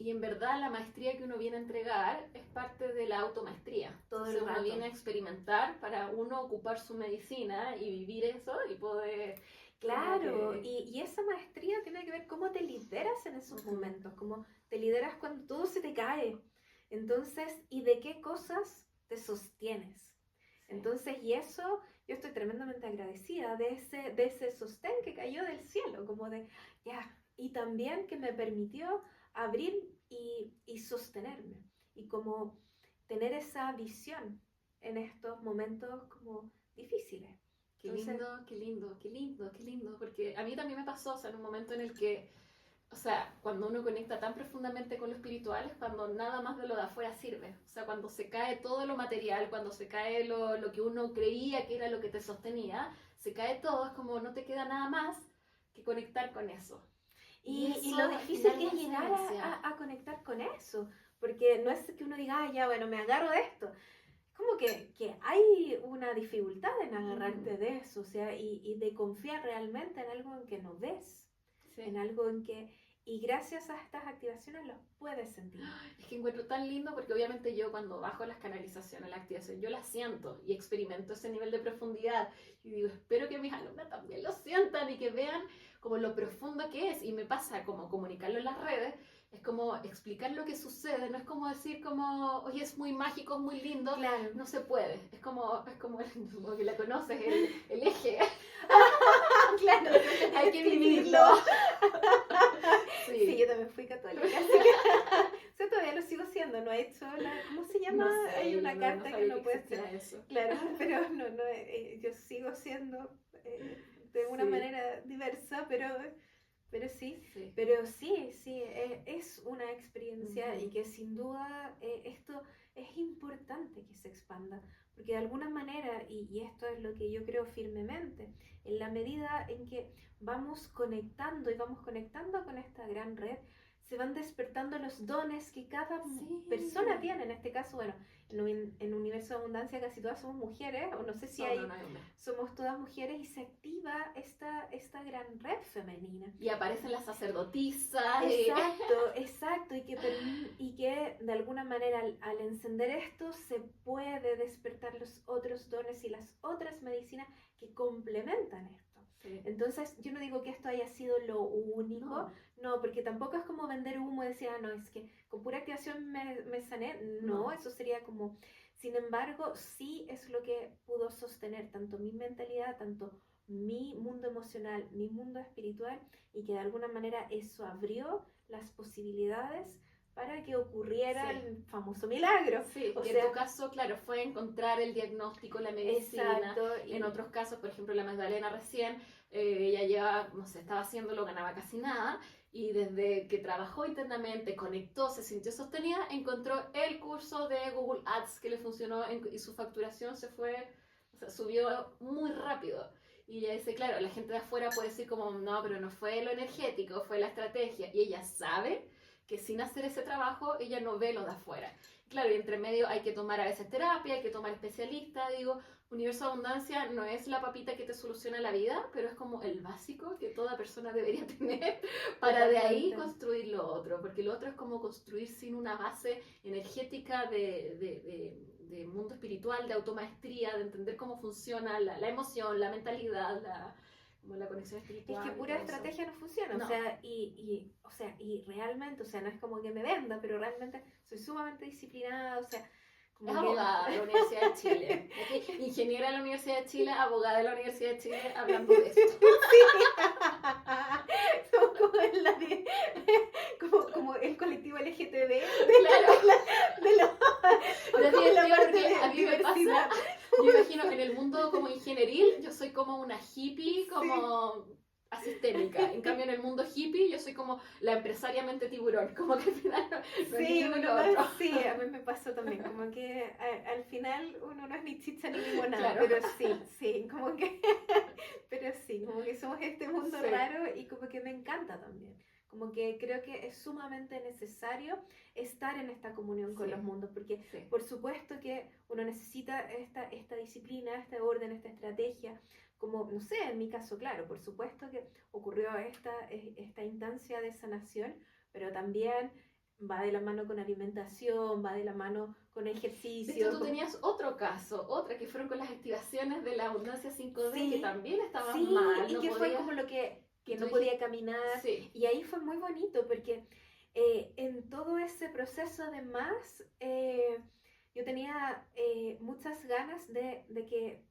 Y en verdad la maestría que uno viene a entregar es parte de la automaestría. Todo el Entonces uno rato. viene a experimentar para uno ocupar su medicina y vivir eso y poder... Claro, que- y esa maestría tiene que ver cómo te lideras en esos Ujú. momentos, cómo te lideras cuando todo se te cae. Entonces, ¿y de qué cosas te sostienes? Entonces, y eso, yo estoy tremendamente agradecida de ese sostén que cayó del cielo, como de, ya, y también que me permitió abrir y sostenerme, y como tener esa visión en estos momentos como difíciles. Qué Entonces, lindo, qué lindo, qué lindo, qué lindo. Porque a mí también me pasó, o sea, en un momento en el que, o sea, cuando uno conecta tan profundamente con lo espiritual es cuando nada más de lo de afuera sirve. O sea, cuando se cae todo lo material, cuando se cae lo que uno creía que era lo que te sostenía, se cae todo, es como no te queda nada más que conectar con eso. Y eso lo al difícil final que es hace llegar herencia. a conectar con eso, porque no es que uno diga, ah, ya, bueno, me agarro de esto. Como que hay una dificultad en agarrarte de eso, o sea, y de confiar realmente en algo en que no ves, Sí. en algo en que, y gracias a estas activaciones los puedes sentir. Es que encuentro tan lindo porque obviamente yo cuando bajo las canalizaciones, la activación, yo la siento y experimento ese nivel de profundidad y digo, espero que mis alumnas también lo sientan y que vean como lo profundo que es y me pasa como comunicarlo en las redes, es como explicar lo que sucede, no es como decir como, oye, es muy mágico, es muy lindo, Claro. no se puede, es como que la conoces, el eje, Claro, hay que vivirlo. Sí, yo también fui católica, así que o sea, todavía lo sigo siendo, no he hecho la, ¿cómo se llama? No sé, Hay una yo carta no que no puede existía ser. eso. Claro, pero no, yo sigo siendo de una Sí. manera diversa, pero sí, Sí. pero sí, es una experiencia Ujú. y que sin duda esto es importante que se expanda, porque de alguna manera, y esto es lo que yo creo firmemente, en la medida en que vamos conectando y vamos conectando con esta gran red, se van despertando los dones que cada Sí. persona tiene. En este caso, bueno, en Universo de Abundancia casi todas somos mujeres, o no sé si hay, No hay hombre. somos todas mujeres y se activa esta gran red femenina. Y aparecen las sacerdotisas. Exacto, y que de alguna manera al encender esto se puede despertar los otros dones y las otras medicinas que complementan esto. Sí. Entonces, yo no digo que esto haya sido lo único, no, porque tampoco es como vender humo y decir, ah, no, es que con pura activación me sané. No, eso sería como... Sin embargo, sí es lo que pudo sostener tanto mi mentalidad, tanto mi mundo emocional, mi mundo espiritual, y que de alguna manera eso abrió las posibilidades para que ocurriera el famoso milagro. Sí, o que sea, en tu caso, claro, fue encontrar el diagnóstico, la medicina. exacto, En otros casos, por ejemplo, la Magdalena recién, ella lleva, no sé, estaba haciéndolo, ganaba casi nada, y desde que trabajó internamente, conectó, se sintió sostenida, encontró el curso de Google Ads que le funcionó y su facturación se fue, o sea, subió muy rápido. Y ella dice, claro, la gente de afuera puede decir como, no, pero no fue lo energético, fue la estrategia. Y ella sabe que sin hacer ese trabajo ella no ve lo de afuera. Claro, y entre medio hay que tomar a veces terapia, hay que tomar especialistas, digo, Universo de Abundancia no es la papita que te soluciona la vida, pero es como el básico que toda persona debería tener para de ahí construir lo otro, porque lo otro es como construir sin una base energética de mundo espiritual, de automaestría, de entender cómo funciona la emoción, la mentalidad, como la conexión espiritual. Es que pura estrategia no funciona, no. o sea, y realmente, o sea, no es como que me venda, pero realmente soy sumamente disciplinada, o sea, como es que... abogada de la Universidad de Chile, ingeniera de la Universidad de Chile, abogada de la Universidad de Chile, hablando de esto. Sí. Somos como, como el colectivo LGTB a mí me pasa, yo imagino en el mundo como ingenieril, yo soy como una hippie, como asistémica. En cambio, en el mundo hippie, yo soy como la empresariamente tiburón, como que al final no sí, a mí me pasó también, como que al final uno no es ni chicha ni limonada, claro. pero sí, como que, pero sí, como que somos este mundo raro y como que me encanta también. Como que creo que es sumamente necesario estar en esta comunión con los mundos, porque por supuesto que uno necesita esta disciplina, este orden, esta estrategia, como, no sé, en mi caso, claro, por supuesto que ocurrió esta instancia de sanación, pero también va de la mano con alimentación, va de la mano con ejercicio. De hecho, tú tenías otro caso, otra que fueron con las activaciones de la abundancia 5D, que también estaban mal. Y que fue como lo que no podía caminar. Y ahí fue muy bonito porque en todo ese proceso además yo tenía muchas ganas de que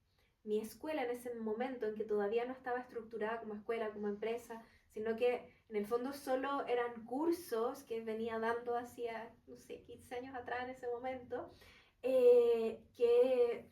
mi escuela en ese momento en que todavía no estaba estructurada como escuela, como empresa, sino que en el fondo solo eran cursos que venía dando hacía, no sé, 15 años atrás en ese momento, que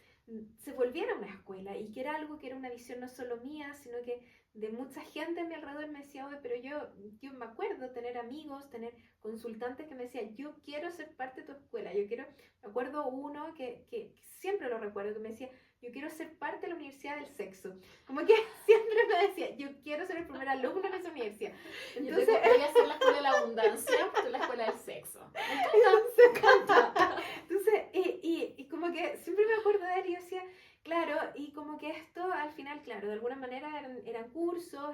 se volviera una escuela y que era algo que era una visión no solo mía, sino que de mucha gente a mi alrededor me decía, oye, pero yo me acuerdo tener amigos, tener consultantes que me decían, yo quiero ser parte de tu escuela, me acuerdo uno que siempre lo recuerdo, que me decía, yo quiero ser parte de la Universidad del Sexo. Como que siempre me decía, yo quiero ser el primer alumno en esa universidad. Entonces, voy a hacer la escuela de la abundancia, tú la escuela del sexo. Me encanta. Entonces, y como que siempre me acuerdo de él y yo decía, claro, y como que esto al final, claro, de alguna manera eran cursos,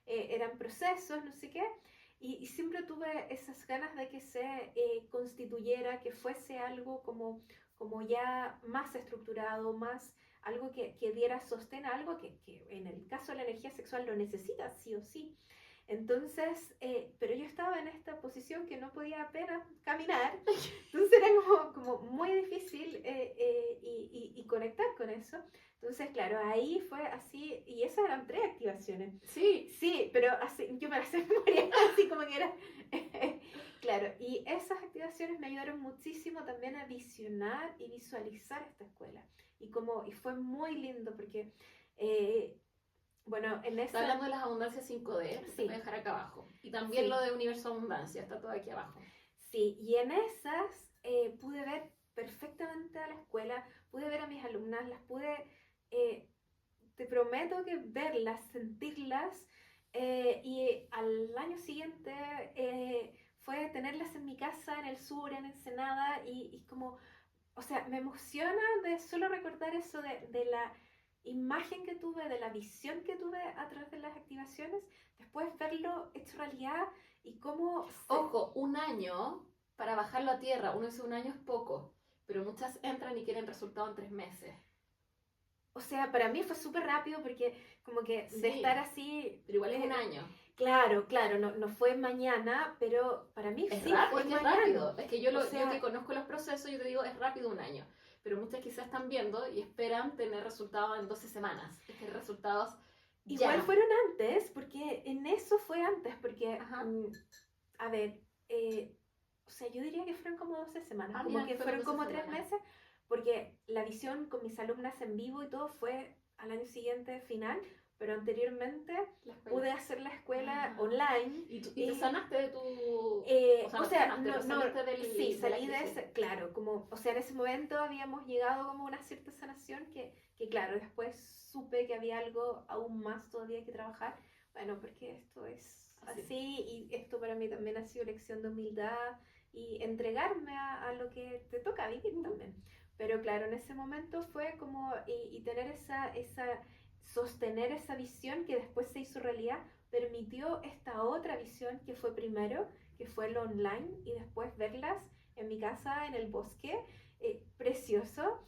eran procesos, no sé qué. Y siempre tuve esas ganas de que se constituyera, que fuese algo como ya más estructurado, más algo que diera sostén a algo que en el caso de la energía sexual lo necesita sí o sí. Entonces, pero yo estaba en esta posición que no podía apenas caminar, entonces era como muy difícil y conectar con eso. Entonces, claro, ahí fue así, y esas eran 3 activaciones. Sí, pero así, yo me las sé de memoria, así como que era... Claro, y esas activaciones me ayudaron muchísimo también a visionar y visualizar esta escuela. Y fue muy lindo porque... bueno, en esa... Está hablando de las abundancias 5D, se puede dejar acá abajo. Y también lo de Universo Abundancia, está todo aquí abajo. Sí, y en esas pude ver perfectamente a la escuela, pude ver a mis alumnas, las pude, te prometo que verlas, sentirlas, y al año siguiente fue tenerlas en mi casa, en el sur, en Ensenada, y como, o sea, me emociona de solo recordar eso de la imagen que tuve, de la visión que tuve a través de las activaciones, después verlo hecho realidad y cómo... Ojo, un año para bajarlo a tierra, uno dice un año es poco, pero muchas entran y quieren resultado en 3 meses. O sea, para mí fue súper rápido porque como que de estar así... Pero igual es un año. Claro, no fue mañana, pero para mí es sí rápido, fue es rápido. Es que yo que conozco los procesos, yo te digo, es rápido un año. Pero muchas quizás están viendo y esperan tener resultados en 12 semanas. Es que resultados ya. Igual fueron antes, porque en eso fue antes, porque, a ver, o sea, yo diría que fueron como 12 semanas, como que fueron como 3 meses, porque la visión con mis alumnas en vivo y todo fue al año siguiente final, pero anteriormente pude hacer la escuela online. ¿Y te sanaste de tu...? Sí, salí de ese, claro, como, o sea, en ese momento habíamos llegado como a una cierta sanación que claro, después supe que había algo aún más todavía que trabajar, bueno, porque esto es así, y esto para mí también ha sido lección de humildad y entregarme a lo que te toca vivir también. Pero claro, en ese momento fue como, y tener sostener esa visión que después se hizo realidad, permitió esta otra visión que fue primero, que fue lo online, y después verlas en mi casa, en el bosque, precioso.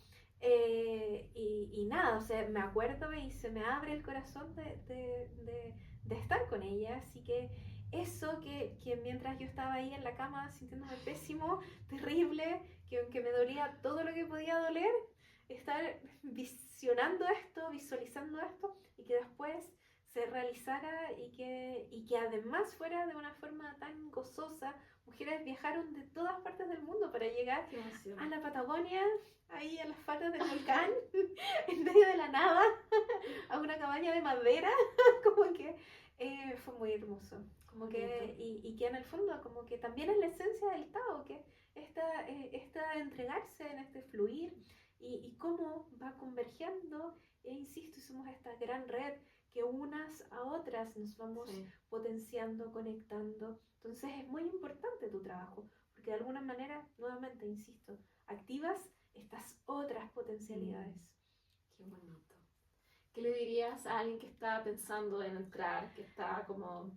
Y nada, o sea, me acuerdo y se me abre el corazón de estar con ella, así que eso que mientras yo estaba ahí en la cama sintiéndome pésimo, terrible, que me dolía todo lo que podía doler, estar visionando esto, visualizando esto, y que después se realizara y que además fuera de una forma tan gozosa. Mujeres viajaron de todas partes del mundo para llegar a la Patagonia, ahí a las faldas del volcán, en medio de la nada, a una cabaña de madera, como que fue muy hermoso. Como que, y que en el fondo, como que también es la esencia del Tao, que esta entregarse en este fluir y cómo va convergiendo, e insisto, somos esta gran red que unas a otras nos vamos potenciando, conectando. Entonces es muy importante tu trabajo, porque de alguna manera, nuevamente, insisto, activas estas otras potencialidades. Qué bonito. ¿Qué le dirías a alguien que está pensando en entrar, que está como...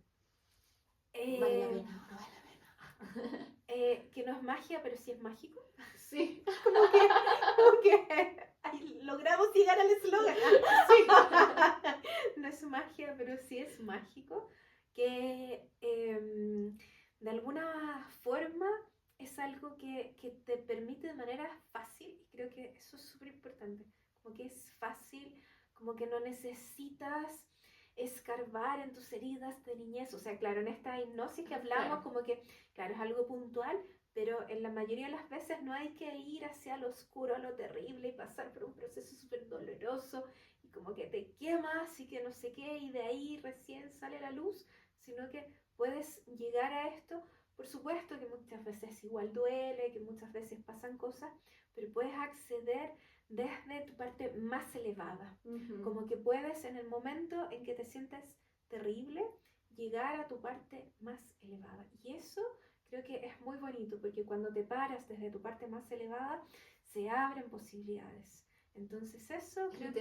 vale la pena, no vale la pena? Que no es magia, pero sí es mágico. Sí. como que logramos llegar al eslogan. Sí. No es magia, pero sí es mágico. Que de alguna forma es algo que te permite de manera fácil, y creo que eso es súper importante, como que es fácil, como que no necesitas escarbar en tus heridas de niñez. O sea, claro, en esta hipnosis que hablamos, como que, claro, es algo puntual, pero en la mayoría de las veces no hay que ir hacia lo oscuro, a lo terrible y pasar por un proceso súper doloroso y como que te quemas y que no sé qué, y de ahí recién sale la luz, sino que puedes llegar a esto. Por supuesto que muchas veces igual duele, que muchas veces pasan cosas, pero puedes acceder desde tu parte más elevada. Como que puedes, en el momento en que te sientes terrible, llegar a tu parte más elevada. Y eso creo que es muy bonito, porque cuando te paras desde tu parte más elevada, se abren posibilidades. Entonces eso creo que...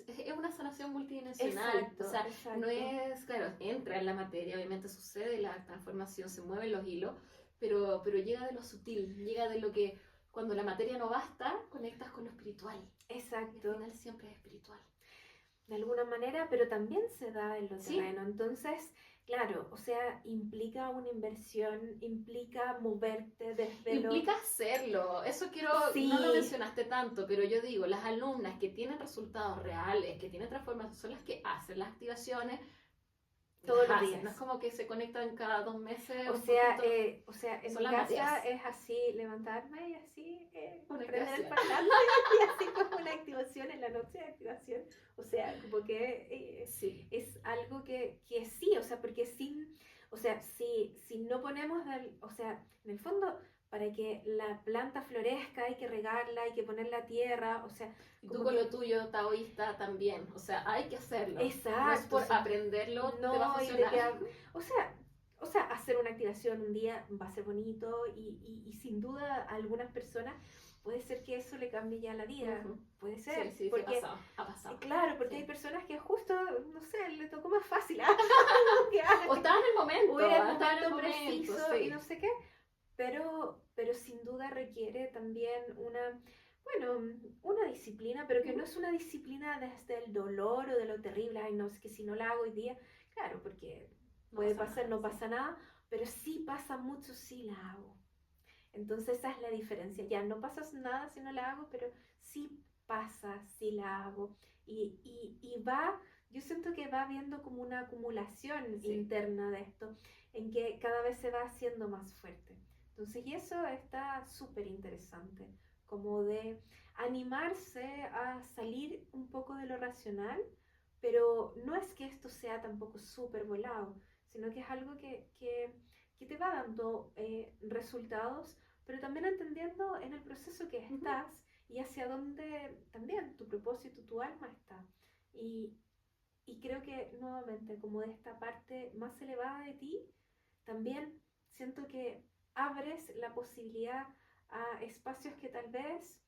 es una sanación multidimensional. Exacto, o sea, exacto. No es, claro, entra en la materia, obviamente sucede la transformación, se mueven los hilos, pero llega de lo sutil, llega de lo que cuando la materia no basta, conectas con lo espiritual. Exacto. Y al final siempre es espiritual. De alguna manera, pero también se da en lo terreno. Entonces, claro, o sea, implica una inversión, implica moverte desde implica hacerlo, eso no lo mencionaste tanto, pero yo digo, las alumnas que tienen resultados reales, que tienen transformación, son las que hacen las activaciones todos los días. No es como que se conectan cada 2 meses. O sea, en mi casa es así, levantarme y así prender el parlante y así como una activación en la noche de activación. O sea, como que es algo que sí, o sea, porque si no ponemos, o sea, en el fondo, para que la planta florezca hay que regarla, hay que poner la tierra, o sea... Y tú con lo tuyo taoísta también, o sea, hay que hacerlo. Exacto. No es por aprenderlo, no, te va a funcionar. O sea, hacer una activación un día va a ser bonito y sin duda a algunas personas puede ser que eso le cambie ya la vida. Puede ser. Sí, porque, ha pasado. Claro, porque hay personas que justo, no sé, le tocó más fácil. O estaba en el momento. O era el momento preciso y no sé qué. Pero sin duda requiere también una disciplina, pero que no es una disciplina desde el dolor o de lo terrible. Ay, no, es que si no la hago hoy día, claro, porque puede pasar, no pasa nada, pero sí pasa mucho si la hago. Entonces esa es la diferencia. Ya no pasa nada si no la hago, pero sí pasa si la hago. Y va, yo siento que va habiendo como una acumulación interna de esto, en que cada vez se va haciendo más fuerte. Entonces, y eso está súper interesante, como de animarse a salir un poco de lo racional, pero no es que esto sea tampoco súper volado, sino que es algo que te va dando resultados, pero también entendiendo en el proceso que estás y hacia dónde también tu propósito, tu alma está. Y y creo que nuevamente, como de esta parte más elevada de ti, también siento que abres la posibilidad a espacios que tal vez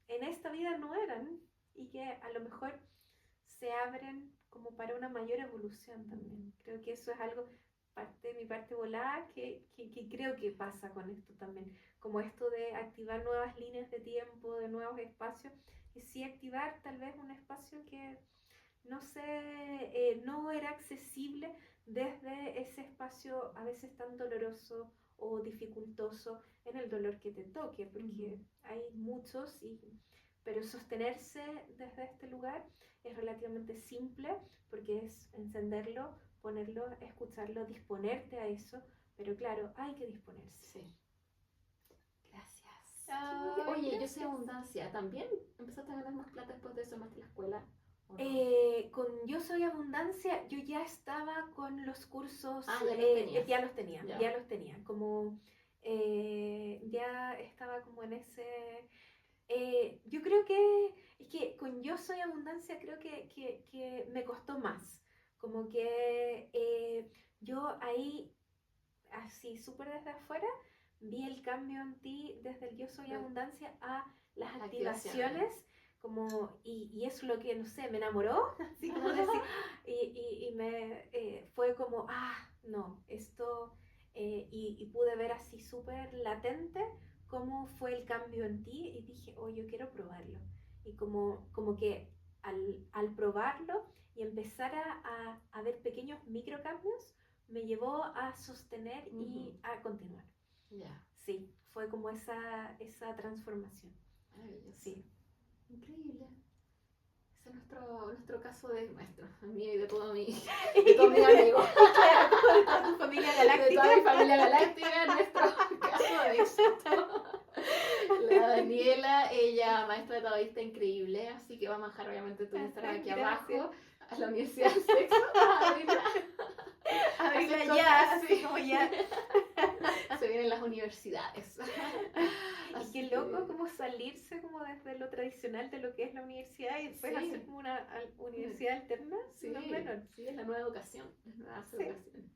en esta vida no eran y que a lo mejor se abren como para una mayor evolución también. Creo que eso es algo, parte de mi parte volada, que creo que pasa con esto también. Como esto de activar nuevas líneas de tiempo, de nuevos espacios, y sí activar tal vez un espacio que no sé, no era accesible desde ese espacio a veces tan doloroso o dificultoso en el dolor que te toque, porque hay muchos, pero sostenerse desde este lugar es relativamente simple, porque es encenderlo, ponerlo, escucharlo, disponerte a eso, pero claro, hay que disponerse. Sí. Gracias. Ay, Oye, yo gracias. soy abundancia. ¿También empezaste a ganar más plata después de eso, más de la escuela? ¿O no? Con Yo Soy Abundancia, yo ya estaba con los cursos, Ah, ya los tenías. ya los tenía, como ya estaba como en ese, yo creo que, es que con Yo Soy Abundancia creo que me costó más, como que yo ahí, así súper desde afuera, vi el cambio en ti desde el Yo Soy Abundancia a las activaciones. Como, y eso es lo que, no sé, me enamoró, así como decir, y me fue como, no, esto, y pude ver así súper latente cómo fue el cambio en ti, y dije, oh, yo quiero probarlo, y como que al probarlo y empezar a ver pequeños microcambios, me llevó a sostener y a continuar. Ya. Sí, fue como esa transformación. Maravilloso. Sí. Increíble. Ese es nuestro caso de nuestro, mío y de todos mis amigos. Claro, como de toda tu familia galáctica. De toda mi familia galáctica, nuestro caso de éxito. La Daniela, ella maestra de taoísta increíble, así que vamos a dejar obviamente tu Instagram aquí abajo, a la Universidad del Sexo, abrirla ya, así sí. como ya. Se vienen las universidades. Y qué loco como salirse como desde lo tradicional de lo que es la universidad y después hacer como una universidad alterna. Sí, no menor. Sí, es la nueva educación, las nuevas Sí. educaciones.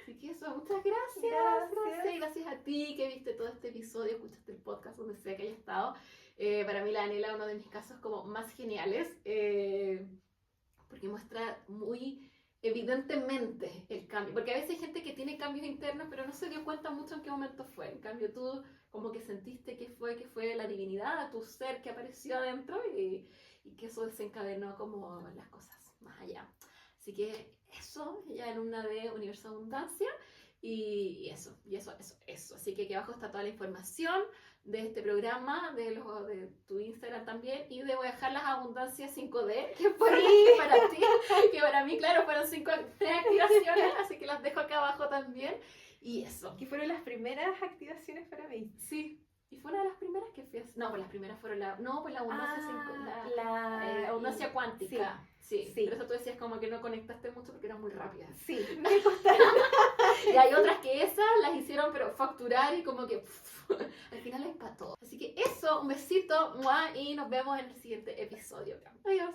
Así que eso, muchas gracias. Gracias a ti que viste todo este episodio, escuchaste el podcast donde sea que haya estado. Para mí la Daniela es uno de mis casos como más geniales, porque muestra muy evidentemente el cambio, porque a veces hay gente que tiene cambios internos pero no se dio cuenta mucho en qué momento fue. En cambio tú como que sentiste que fue la divinidad, tu ser que apareció adentro y que eso desencadenó como las cosas más allá. Así que eso, ella alumna de Universo Abundancia y eso. Así que aquí abajo está toda la información de este programa, de tu Instagram también, y voy a dejar las abundancias 5D, que fueron para ti, que para mí, claro, fueron 3 activaciones, así que las dejo acá abajo también, y eso. Que fueron las primeras activaciones para mí. Sí, y fue una de las primeras que fui a hacer. No, pues las primeras fueron la abundancia 5, la abundancia cuántica. Sí, pero eso tú decías como que no conectaste mucho porque eran muy rápidas. Sí, me costaron. Y hay otras que esas las hicieron pero facturar y como que al final les pató. Así que eso, un besito, ¡mua! Y nos vemos en el siguiente episodio. Adiós.